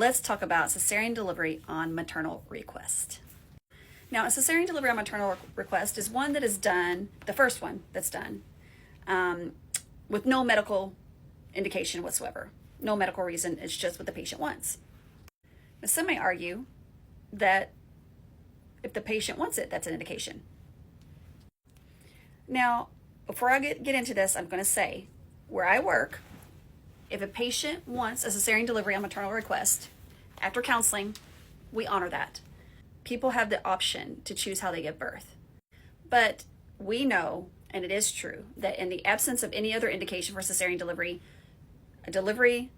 let's talk about cesarean delivery on maternal request. Now, a cesarean delivery on maternal request is one that is done, the first one that's done, with no medical indication whatsoever. No medical reason, it's just what the patient wants. Now, some may argue that if the patient wants it, that's an indication. Now, before I get into this, I'm going to say, where I work, if a patient wants a cesarean delivery on maternal request, after counseling, we honor that. People have the option to choose how they give birth. But we know, and it is true, that in the absence of any other indication for cesarean delivery, a delivery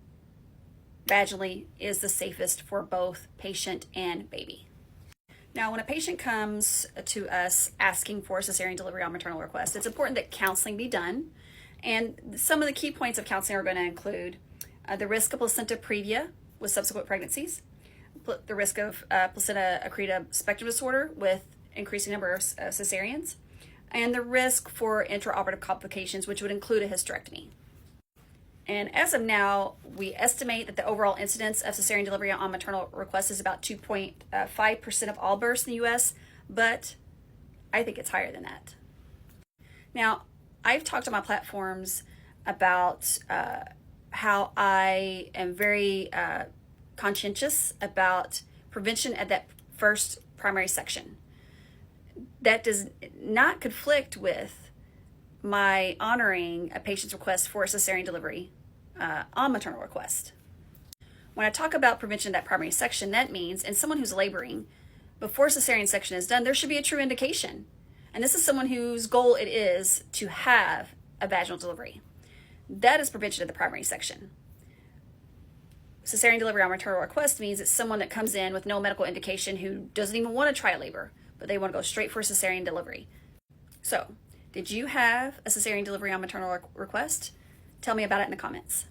vaginally is the safest for both patient and baby. Now, when a patient comes to us asking for a cesarean delivery on maternal request, it's important that counseling be done. And some of the key points of counseling are going to include the risk of placenta previa with subsequent pregnancies, the risk of placenta accreta spectrum disorder with increasing number of cesareans, and the risk for intraoperative complications, which would include a hysterectomy. And as of now, we estimate that the overall incidence of cesarean delivery on maternal request is about 2.5% of all births in the U.S., but I think it's higher than that. Now, I've talked on my platforms about how I am very conscientious about prevention at that first primary section. That does not conflict with my honoring a patient's request for a cesarean delivery on maternal request. When I talk about prevention at that primary section, that means in someone who's laboring, before cesarean section is done, there should be a true indication. And this is someone whose goal it is to have a vaginal delivery. That is prevention at the primary section. Cesarean delivery on maternal request means it's someone that comes in with no medical indication who doesn't even want to try labor, but they want to go straight for a cesarean delivery. So, did you have a cesarean delivery on maternal request? Tell me about it in the comments.